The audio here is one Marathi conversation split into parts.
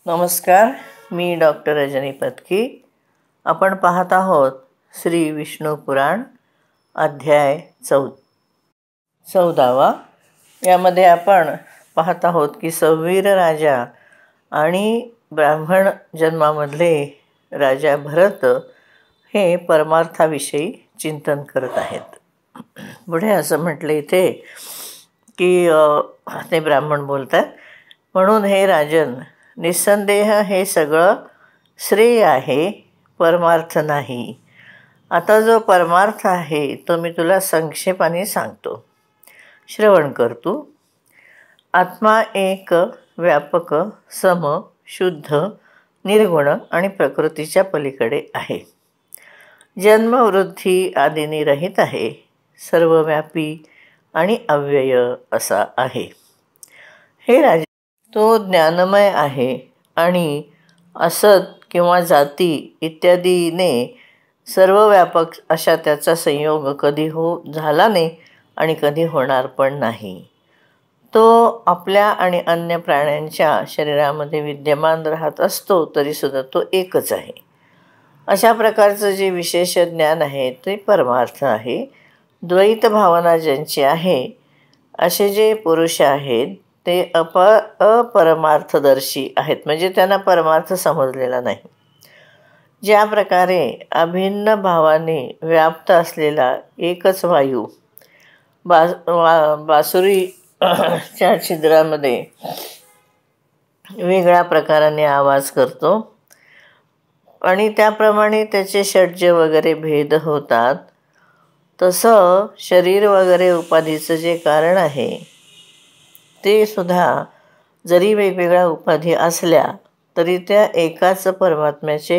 नमस्कार, मी डॉक्टर रजनी पत्की. आपण पाहत आहोत श्री विष्णू पुराण अध्याय 14. यामध्ये आपण पाहत आहोत की सौवीर राजा आणि ब्राह्मण जन्मामधले राजा भरत हे परमार्थाविषयी चिंतन करत आहेत. पुढे असं म्हटलं इथे की ते ब्राह्मण बोलतात, म्हणून हे राजन, निस्संदेह हे सगळं श्रेय आहे, परमार्थ नाही. आता जो परमार्थ आहे तो मी तुला संक्षेपाने सांगतो, श्रवण कर तू. आत्मा एक, व्यापक, सम, शुद्ध, निर्गुण आणि प्रकृतीच्या पलीकडे आहे. जन्म वृद्धी आदींनी रहित आहे, सर्वव्यापी आणि अव्यय असा आहे. हे राजा, तो ज्ञानमय आहे आणि असत किंवा जाती इत्यादीने सर्वव्यापक अशा त्याचा संयोग कधी झाला नाही आणि कधी होणार पण नाही. तो आपल्या आणि अन्य प्राण्यांच्या शरीरामध्ये विद्यमान राहत असतो तरीसुद्धा तो एकच आहे. अशा प्रकारचं जे विशेष ज्ञान आहे ते परमार्थ आहे. द्वैत भावना ज्यांची आहे असे जे पुरुष आहेत ते अपरमार्थदर्शी आहेत, म्हणजे त्यांना परमार्थ समजलेला नाही. ज्या प्रकारे अभिन्न भावाने व्याप्त असलेला एकच वायू बासुरीच्या छिद्रामध्ये वेगळ्या प्रकाराने आवाज करतो आणि त्याप्रमाणे त्याचे षड्ज वगैरे भेद होतात, तसं शरीर वगैरे उपाधीचं जे कारण आहे ते सुद्धा जरी वेगवेगळ्या उपाधी असल्या तरी त्या एकाच परमात्म्याचे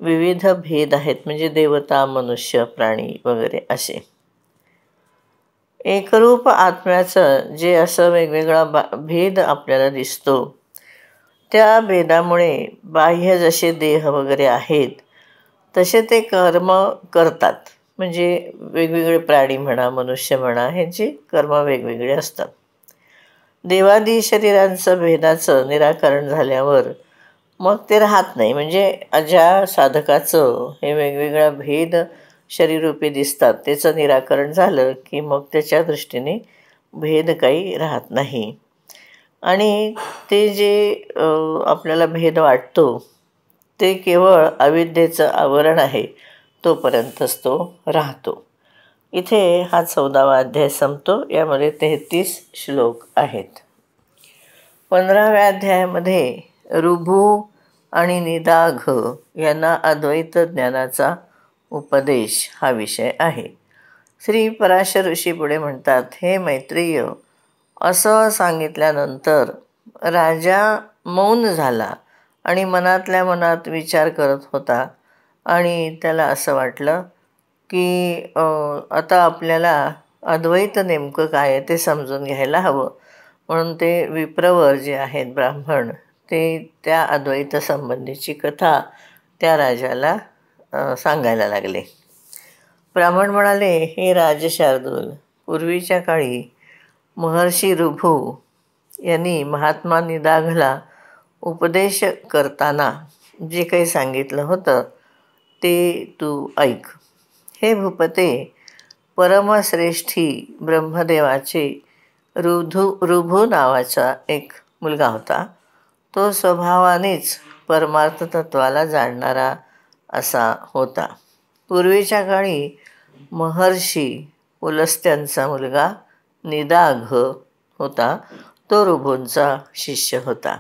विविध भेद आहेत, म्हणजे देवता, मनुष्य, प्राणी वगैरे असे. एकरूप आत्म्याचं जे असं वेगवेगळा भेद आपल्याला दिसतो, त्या भेदामुळे बाह्य जसे देह वगैरे आहेत तसे ते कर्म करतात. म्हणजे वेगवेगळे प्राणी म्हणा, मनुष्य म्हणा, ह्यांची कर्म वेगवेगळे असतात. देवादी शरीरांचं भेदाचं निराकरण झाल्यावर मग ते राहत नाही. म्हणजे ज्या साधकाचं हे वेगवेगळा भेद शरीररूपी दिसतात त्याचं निराकरण झालं की मग त्याच्या दृष्टीने भेद काही राहत नाही. आणि ते जे आपल्याला भेद वाटतो ते केवळ अविद्येचं आवरण आहे, तोपर्यंतच तो राहतो. इथे हा 14वा अध्याय संपतो. यामध्ये 33 श्लोक आहेत. 15व्या अध्यायामध्ये ऋभू आणि निदाघ यांना अद्वैत ज्ञानाचा उपदेश हा विषय आहे. श्री पराशर ऋषी पुढे म्हणतात, हे मैत्रेय, असं सांगितल्यानंतर राजा मौन झाला आणि मनातल्या मनात विचार करत होता आणि त्याला असं वाटलं की आता आपल्याला अद्वैत नेमकं काय आहे ते समजून घ्यायला हवं. म्हणून ते विप्रवर जे आहेत ब्राह्मण ते त्या अद्वैत संबंधीची कथा त्या राजाला सांगायला लागले. ब्राह्मण म्हणाले, हे राजशार्दूल, पूर्वीच्या काळी महर्षी ऋभू यांनी महात्मा निदाघला उपदेश करताना जे काही सांगितलं होतं ते तू ऐक. हे भूपते, परमश्रेष्ठी ब्रह्मदेवाचे ऋभू नावाचा एक मुलगा होता. तो स्वभावानेच परमार्थ तत्वाला जाणणारा असा होता. पूर्वीच्या काळी महर्षी पुलस्त्यांचा मुलगा निदाघ होता. तो ऋभूंचा शिष्य होता.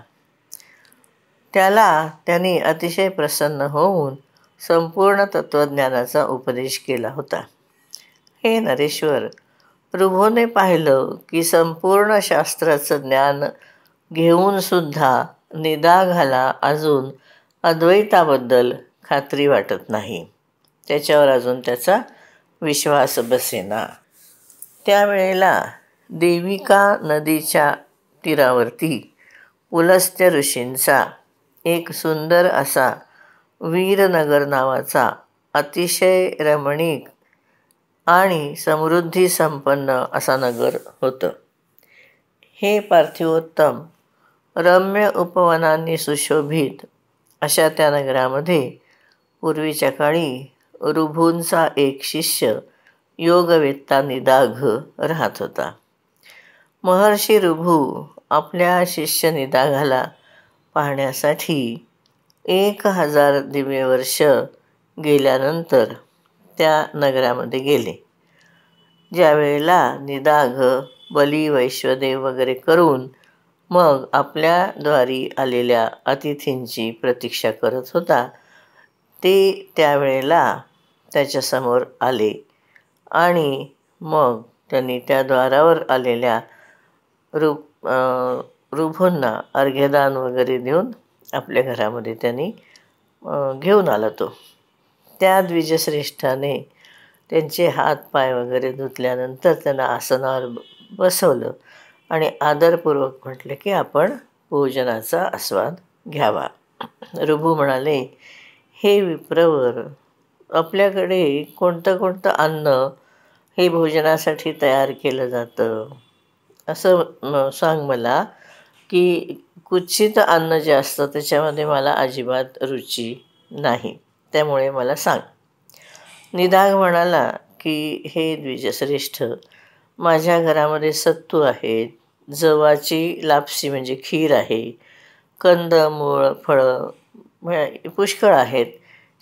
त्याला त्यांनी अतिशय प्रसन्न होऊन संपूर्ण तत्त्वज्ञानाचा उपदेश केला होता. हे नरेश्वर, ऋभूने पाहिलं की संपूर्ण शास्त्राचं ज्ञान घेऊनसुद्धा निदाघाला अजून अद्वैताबद्दल खात्री वाटत नाही. त्याच्यावर अजून त्याचा विश्वास बसेना. त्यावेळेला देविका नदीच्या तीरावरती पुलस्त्य ऋषींचा एक सुंदर असा वीरनगर नावाचा अतिशय रमणीक आणि समृद्धी संपन्न असा नगर होतं. हे पार्थिवोत्तम, रम्य उपवनांनी सुशोभित अशा त्या नगरामध्ये पूर्वीच्या काळी ऋभूंचा एक शिष्य योगवेत्ता निदाघ राहत होता. महर्षी ऋभू आपल्या शिष्य निदाघाला पाहण्यासाठी 1000 दिव्यवर्ष गेल्यानंतर त्या नगरामध्ये गेले. ज्यावेळेला निदाघ बली वैश्वदेव वगैरे करून मग आपल्या द्वारी आलेल्या अतिथींची प्रतीक्षा करत होता, ते त्यावेळेला त्याच्यासमोर आले आणि मग त्यांनी त्या द्वारावर आलेल्या ऋभूंना अर्घ्यदान वगैरे देऊन आपल्या घरामध्ये त्यांनी घेऊन आला तो. त्या द्विजश्रेष्ठाने त्यांचे हात पाय वगैरे धुतल्यानंतर त्यांना आसनावर बसवलं आणि आदरपूर्वक म्हटलं की आपण भोजनाचा आस्वाद घ्यावा. ऋभू म्हणाले, हे विप्रवर, आपल्याकडे कोणतं कोणतं अन्न हे भोजनासाठी तयार केलं जातं असं सांग मला, की कुत्सित अन्न जे असतं त्याच्यामध्ये मला अजिबात रुची नाही, त्यामुळे मला सांग. निदाघ म्हणाला की हे द्विजश्रेष्ठ, माझ्या घरामध्ये सत्तू आहेत, जवाची लापसी म्हणजे खीर आहे, कंदमूळ फळं पुष्कळ आहेत,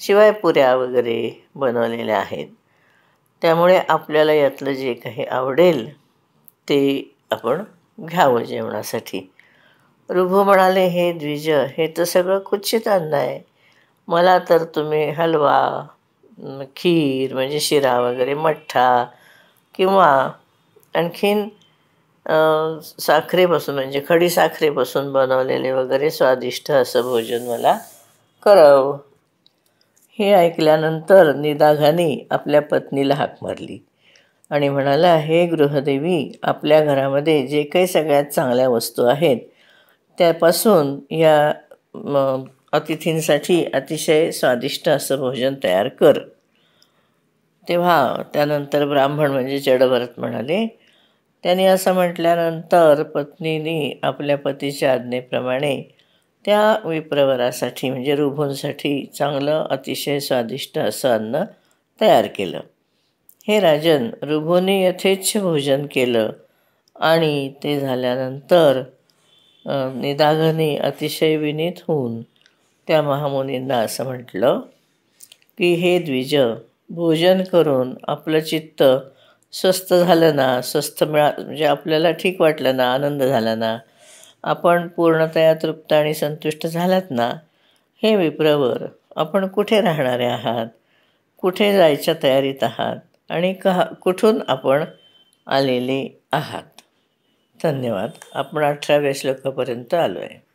शिवाय पुऱ्या वगैरे बनवलेल्या आहेत. त्यामुळे आपल्याला यातलं जे काही आवडेल ते आपण घ्यावं जेवणासाठी. ऋभू म्हणाले, हे द्विज, हे तर सगळं कुत्सित अन्न आहे. मला तर तुम्ही हलवा, खीर म्हणजे शिरा वगैरे, मठ्ठा किंवा आणखीन साखरेपासून म्हणजे खडी साखरेपासून बनवलेले वगैरे स्वादिष्ट असं भोजन मला करावं. हे ऐकल्यानंतर निदाघाने आपल्या पत्नीला हाक मारली आणि म्हणाला, हे गृहदेवी, आपल्या घरामध्ये जे काही सगळ्यात चांगल्या वस्तू आहेत त्यापासून या अतिथींसाठी अतिशय स्वादिष्ट असं भोजन तयार कर. तेव्हा त्यानंतर ब्राह्मण म्हणजे जडभरत म्हणाले. त्यांनी असं म्हटल्यानंतर पत्नीने आपल्या पतीच्या आज्ञेप्रमाणे त्या विप्रवरासाठी म्हणजे ऋभूंसाठी चांगलं अतिशय स्वादिष्ट असं अन्न तयार केलं. हे राजन, ऋभूने यथेच्छ भोजन केलं आणि ते झाल्यानंतर निदाघाने अतिशय विनीत होऊन त्या महामुनींना असं म्हटलं की, हे द्विज, भोजन करून आपलं चित्त स्वस्थ झालं ना, म्हणजे आपल्याला ठीक वाटलं ना, आनंद झाला ना, आपण पूर्णतया तृप्त आणि संतुष्ट झालात ना, हे विप्रवर, आपण कुठे राहणारे आहात, कुठे जायच्या तयारीत आहात आणि कुठून आपण आलेले आहात. धन्यवाद. आपण 18व्या श्लोकापर्यंत आलो आहे.